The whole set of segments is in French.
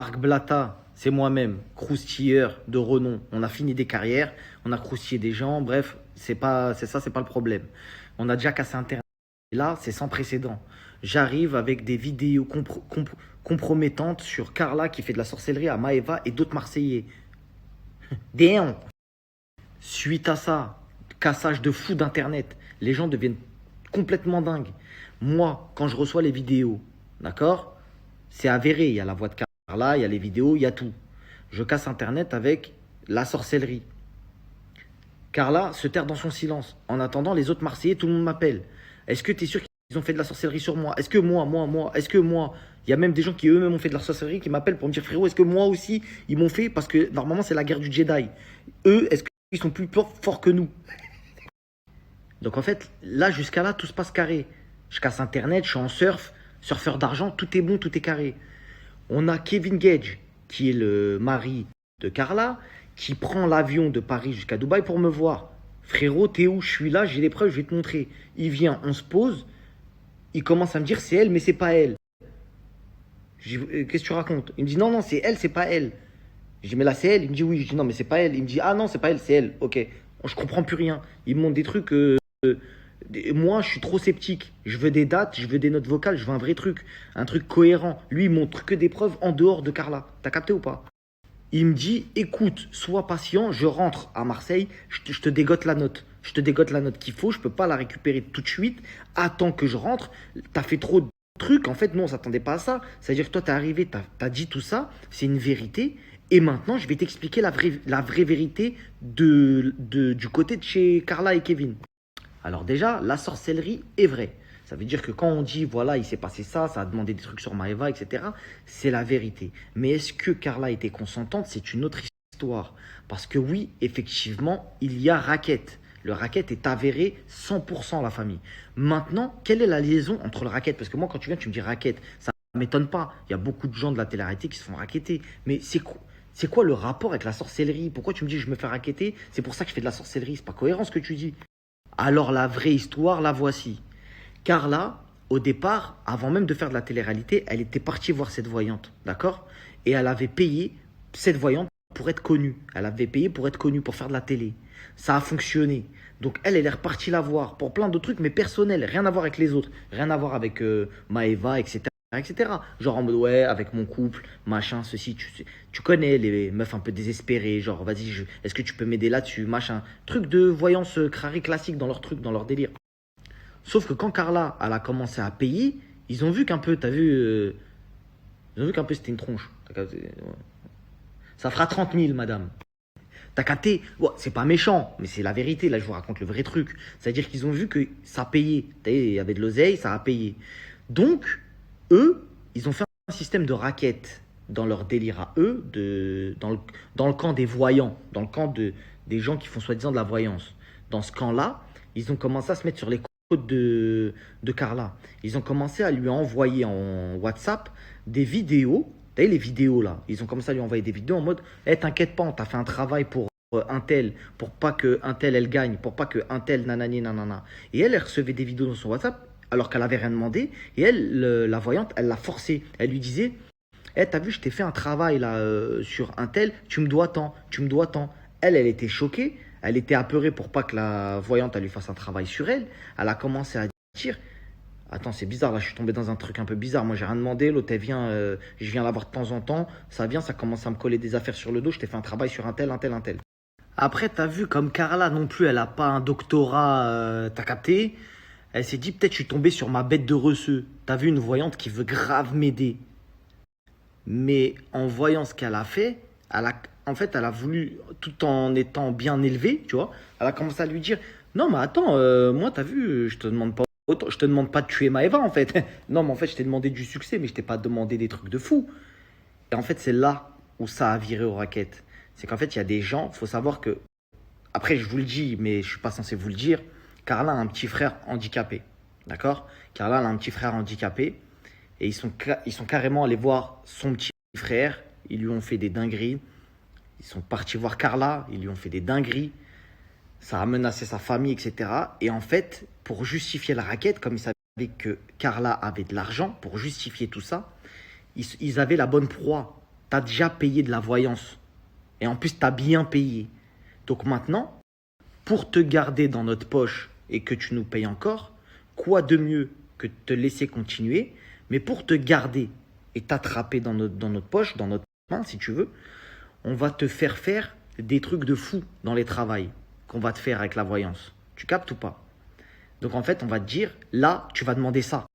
Marc Blatta, c'est moi-même, croustilleur de renom. On a fini des carrières, on a croustillé des gens, bref, c'est pas le problème. On a déjà cassé Internet. Et là, c'est sans précédent. J'arrive avec des vidéos compromettantes sur Carla qui fait de la sorcellerie à Maeva et d'autres Marseillais. Damn. Suite à ça, cassage de fou d'Internet. Les gens deviennent complètement dingues. Moi, quand je reçois les vidéos, d'accord, c'est avéré. Il y a la voix de Carla, il y a les vidéos, il y a tout. Je casse Internet avec la sorcellerie. Carla se terre dans son silence. En attendant, les autres Marseillais, tout le monde m'appelle. Est-ce que tu es sûr qu'ils ont fait de la sorcellerie sur moi? Est-ce que est-ce que moi, il y a même des gens qui eux-mêmes ont fait de la sorcellerie qui m'appellent pour me dire frérot, est-ce que moi aussi ils m'ont fait? Parce que normalement c'est la guerre du Jedi. Eux, est-ce qu'ils sont plus forts que nous? Donc en fait, là jusqu'à là, tout se passe carré. Je casse Internet, je suis en surf, surfeur d'argent, tout est bon, tout est carré. On a Kevin Gage, qui est le mari de Carla, qui prend l'avion de Paris jusqu'à Dubaï pour me voir. Frérot, t'es où? Je suis là, j'ai les preuves, je vais te montrer. Il vient, on se pose, il commence à me dire c'est elle, mais c'est pas elle. Qu'est-ce que tu racontes? Il me dit non, non, c'est elle, c'est pas elle. Je dis mais là c'est elle. Il me dit oui. Je dis non, mais c'est pas elle. Il me dit ah non, c'est pas elle, c'est elle. Ok, je comprends plus rien. Il me montre des trucs. Moi, je suis trop sceptique. Je veux des dates, je veux des notes vocales, je veux un vrai truc. Un truc cohérent. Lui, il montre que des preuves en dehors de Carla. T'as capté ou pas? Il me dit, écoute, sois patient, je rentre à Marseille, je te dégote la note. Je te dégote la note qu'il faut, je peux pas la récupérer tout de suite. Attends que je rentre. T'as fait trop de trucs. En fait, non, on s'attendait pas à ça. C'est-à-dire que toi, t'es arrivé, t'as dit tout ça, c'est une vérité. Et maintenant, je vais t'expliquer la vraie vérité du côté de chez Carla et Kevin. Alors déjà, la sorcellerie est vraie. Ça veut dire que quand on dit, voilà, il s'est passé ça, ça a demandé des trucs sur Maeva, etc., c'est la vérité. Mais est-ce que Carla était consentante? C'est une autre histoire. Parce que oui, effectivement, il y a racket. Le racket est avéré 100% la famille. Maintenant, quelle est la liaison entre le racket? Parce que moi, quand tu viens, tu me dis racket. Ça ne m'étonne pas. Il y a beaucoup de gens de la télé-réalité qui se font racketter. Mais c'est quoi le rapport avec la sorcellerie? Pourquoi tu me dis je me fais racketter? C'est pour ça que je fais de la sorcellerie. C'est pas cohérent ce que tu dis. Alors la vraie histoire, la voici. Carla, au départ, avant même de faire de la télé-réalité, elle était partie voir cette voyante, d'accord? Et elle avait payé cette voyante pour être connue. Elle avait payé pour être connue, pour faire de la télé. Ça a fonctionné. Donc elle est repartie la voir pour plein de trucs, mais personnels, rien à voir avec les autres. Rien à voir avec Maeva, etc. etc. Genre en mode ouais, avec mon couple, machin, ceci, tu connais les meufs un peu désespérées, genre vas-y, est-ce que tu peux m'aider là-dessus, machin. Truc de voyance crari classique dans leur truc, dans leur délire. Sauf que quand Carla, elle a commencé à payer, ils ont vu qu'un peu, t'as vu, ils ont vu qu'un peu c'était une tronche. T'as capté, ouais. Ça fera 30 000, madame. T'as capté? Ouais, c'est pas méchant, mais c'est la vérité. Là, je vous raconte le vrai truc. C'est-à-dire qu'ils ont vu que ça payait. Il y avait de l'oseille, ça a payé. Donc, eux, ils ont fait un système de raquettes dans leur délire à eux, dans le camp des voyants, dans le camp des gens qui font soi-disant de la voyance. Dans ce camp-là, ils ont commencé à se mettre sur les côtes de Carla. Ils ont commencé à lui envoyer en WhatsApp des vidéos. Vous voyez les vidéos là? Ils ont commencé à lui envoyer des vidéos en mode eh, t'inquiète pas, on t'a fait un travail pour un tel, pour pas que un tel elle gagne, pour pas que un tel nanani nanana. Et elle recevait des vidéos dans son WhatsApp alors qu'elle avait rien demandé. Et elle, la voyante, elle l'a forcé. Elle lui disait eh, t'as vu, je t'ai fait un travail là sur un tel, tu me dois tant, tu me dois tant. Elle était choquée, elle était apeurée pour pas que la voyante elle lui fasse un travail sur elle. Elle a commencé à dire attends, c'est bizarre, là, je suis tombé dans un truc un peu bizarre. Moi, j'ai rien demandé. L'autre, elle vient, je viens la voir de temps en temps. Ça vient, ça commence à me coller des affaires sur le dos. Je t'ai fait un travail sur un tel, un tel, un tel. Après, t'as vu, comme Carla non plus, elle a pas un doctorat, t'as capté? Elle s'est dit, peut-être je suis tombé sur ma bête de receux. T'as vu une voyante qui veut grave m'aider. Mais en voyant ce qu'elle a fait, en fait, elle a voulu, tout en étant bien élevée, tu vois, elle a commencé à lui dire, non, mais attends, moi, t'as vu, je te demande pas autant, je te demande pas de tuer Maëva, en fait. Non, mais en fait, je t'ai demandé du succès, mais je t'ai pas demandé des trucs de fou. Et en fait, c'est là où ça a viré aux raquettes. C'est qu'en fait, il y a des gens, faut savoir que, après, je vous le dis, mais je suis pas censé vous le dire, Carla a un petit frère handicapé, d'accord? Carla a un petit frère handicapé. Et ils sont carrément allés voir son petit frère. Ils lui ont fait des dingueries. Ils sont partis voir Carla. Ils lui ont fait des dingueries. Ça a menacé sa famille, etc. Et en fait, pour justifier la raquette, comme ils savaient que Carla avait de l'argent, pour justifier tout ça, ils avaient la bonne proie tu as déjà payé de la voyance. Et en plus, tu as bien payé. Donc maintenant, pour te garder dans notre poche et que tu nous payes encore, quoi de mieux que de te laisser continuer, mais pour te garder et t'attraper dans notre poche, dans notre main, si tu veux, on va te faire des trucs de fou dans les travails qu'on va te faire avec la voyance. Tu captes ou pas? Donc en fait, on va te dire, là, tu vas demander ça.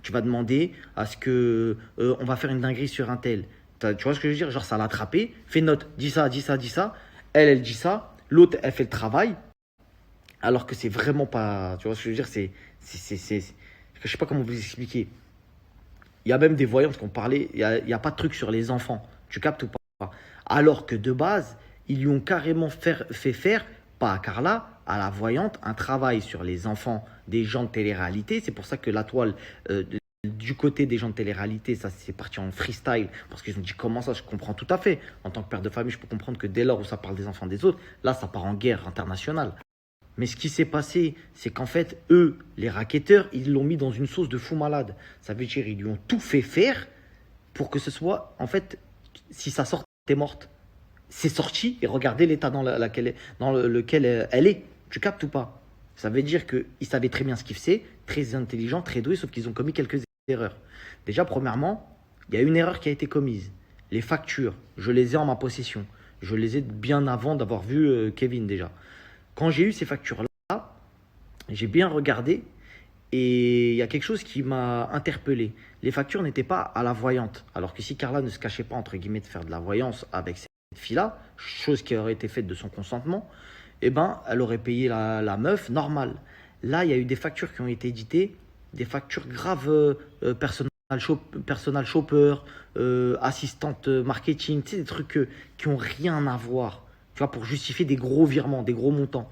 Tu vas demander à ce que on va faire une dinguerie sur un tel. Tu vois ce que je veux dire? Genre, ça l'a attrapé, fais note, dis ça, dis ça, dis ça. Elle dit ça. L'autre, elle fait le travail. Alors que c'est vraiment pas. Tu vois ce que je veux dire? Je sais pas comment vous expliquer. Il y a même des voyantes qui ont parlé. Il y a pas de truc sur les enfants. Tu captes ou pas? Alors que de base, ils lui ont carrément fait faire, pas à Carla, à la voyante, un travail sur les enfants des gens de télé-réalité. C'est pour ça que la toile, du côté des gens de télé-réalité, ça c'est parti en freestyle. Parce qu'ils ont dit comment ça, je comprends tout à fait. En tant que père de famille, je peux comprendre que dès lors où ça parle des enfants des autres, là ça part en guerre internationale. Mais ce qui s'est passé, c'est qu'en fait, eux, les racketteurs, ils l'ont mis dans une sauce de fou malade. Ça veut dire ils lui ont tout fait faire pour que ce soit, en fait, si ça sort, t'es morte. C'est sorti et regardez l'état dans lequel elle est. Tu captes ou pas? Ça veut dire qu'ils savaient très bien ce qu'ils faisaient, très intelligents, très doués, sauf qu'ils ont commis quelques erreurs. Déjà, premièrement, il y a une erreur qui a été commise. Les factures, je les ai en ma possession. Je les ai bien avant d'avoir vu Kevin déjà. Quand j'ai eu ces factures-là, j'ai bien regardé et il y a quelque chose qui m'a interpellé. Les factures n'étaient pas à la voyante. Alors que si Carla ne se cachait pas, entre guillemets, de faire de la voyance avec cette fille-là, chose qui aurait été faite de son consentement, eh ben, elle aurait payé la meuf normale. Là, il y a eu des factures qui ont été éditées, des factures graves personal shopper, assistante marketing, tu sais, des trucs qui ont rien à voir. Tu vois, pour justifier des gros virements, des gros montants.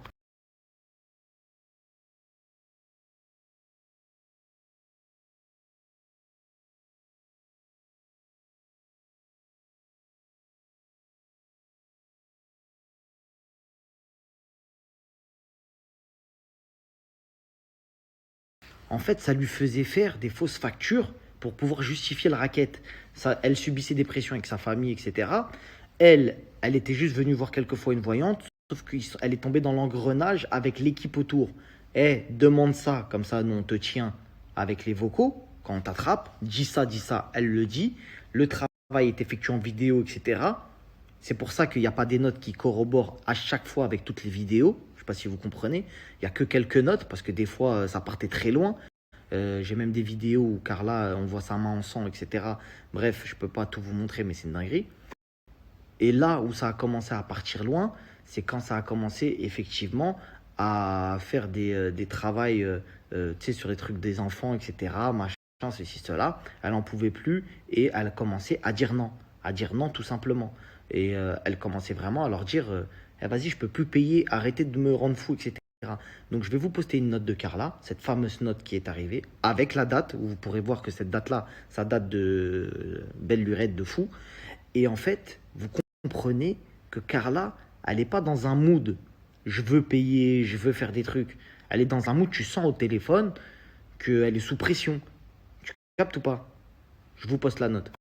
En fait, ça lui faisait faire des fausses factures pour pouvoir justifier le racket. Ça, elle subissait des pressions avec sa famille, etc. Elle était juste venue voir quelquefois une voyante, sauf qu'elle est tombée dans l'engrenage avec l'équipe autour. Eh, demande ça, comme ça, nous on te tient avec les vocaux, quand on t'attrape, dis ça, elle le dit. Le travail est effectué en vidéo, etc. C'est pour ça qu'il n'y a pas des notes qui corroborent à chaque fois avec toutes les vidéos. Je ne sais pas si vous comprenez. Il n'y a que quelques notes parce que des fois, ça partait très loin. J'ai même des vidéos où Carla, on voit sa main en sang, etc. Bref, je ne peux pas tout vous montrer, mais c'est une dinguerie. Et là où ça a commencé à partir loin, c'est quand ça a commencé effectivement à faire des travails tu sais, sur les trucs des enfants, etc. Machin, ceci, cela. Elle n'en pouvait plus et elle a commencé à dire non. À dire non tout simplement. Et elle commençait vraiment à leur dire eh, vas-y, je peux plus payer, arrêtez de me rendre fou, etc. Donc je vais vous poster une note de Carla, cette fameuse note qui est arrivée, avec la date, où vous pourrez voir que cette date-là, ça date de belle lurette de fou. Et en fait, vous comprenez que Carla, elle n'est pas dans un mood je veux payer, je veux faire des trucs. Elle est dans un mood, tu sens au téléphone qu'elle est sous pression. Tu captes ou pas? Je vous poste la note.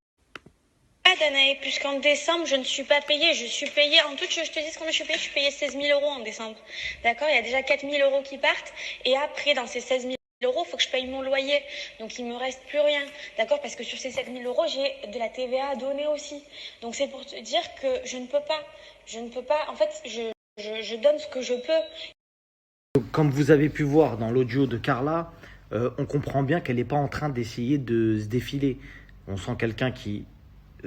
Danae, puisqu'en décembre, je ne suis pas payée. Je suis payée, en tout, je te dis combien je suis payée 16 000 euros en décembre. D'accord? Il y a déjà 4 000 euros qui partent. Et après, dans ces 16 000 euros, il faut que je paye mon loyer. Donc, il me reste plus rien. D'accord? Parce que sur ces 7 000 euros, j'ai de la TVA à donner aussi. Donc, c'est pour te dire que je ne peux pas. Je ne peux pas. En fait, je donne ce que je peux. Comme vous avez pu voir dans l'audio de Carla, on comprend bien qu'elle n'est pas en train d'essayer de se défiler. On sent quelqu'un qui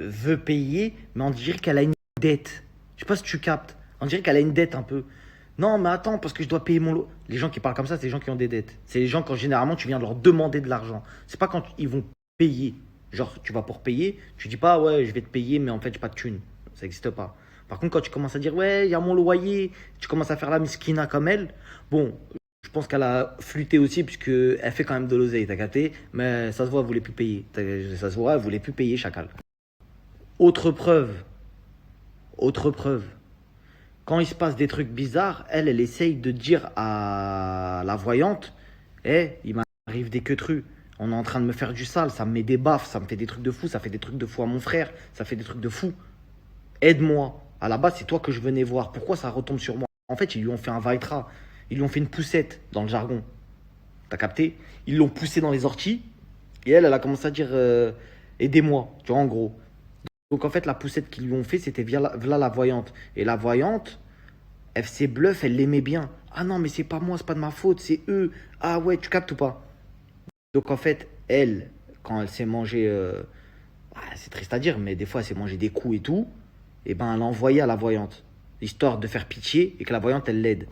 veut payer, mais on dirait qu'elle a une dette. Je sais pas si tu captes. On dirait qu'elle a une dette un peu. Non, mais attends, parce que je dois payer mon lot. Les gens qui parlent comme ça, c'est les gens qui ont des dettes. C'est les gens quand généralement tu viens leur demander de l'argent. C'est pas quand ils vont payer. Genre, tu vas pour payer, tu dis pas ouais, je vais te payer, mais en fait, j'ai pas de thune. Ça n'existe pas. Par contre, quand tu commences à dire ouais, il y a mon loyer, tu commences à faire la miskina comme elle, bon, je pense qu'elle a flûté aussi, puisqu'elle fait quand même de l'oseille, t'as capté, mais ça se voit, elle voulait plus payer. Ça se voit, elle voulait plus payer, chacal. Autre preuve, autre preuve. Quand il se passe des trucs bizarres, elle essaye de dire à la voyante, il m'arrive des queutrus. On est en train de me faire du sale, ça me met des baffes, ça me fait des trucs de fou, ça fait des trucs de fou à mon frère, ça fait des trucs de fou. Aide-moi. À la base, c'est toi que je venais voir. Pourquoi ça retombe sur moi? En fait, ils lui ont fait un vaitra. Ils lui ont fait une poussette dans le jargon. T'as capté? Ils l'ont poussé dans les orties. Et elle a commencé à dire aidez-moi. Tu vois, en gros. Donc, en fait, la poussette qu'ils lui ont fait, c'était via la voyante. Et la voyante, FC Bluff, elle l'aimait bien. Ah non, mais c'est pas moi, c'est pas de ma faute, c'est eux. Ah ouais, tu captes ou pas? Donc, en fait, elle, quand elle s'est mangée. C'est triste à dire, mais des fois, elle s'est mangée des coups et tout. Et ben, elle a envoyé à la voyante. Histoire de faire pitié et que la voyante, elle l'aide.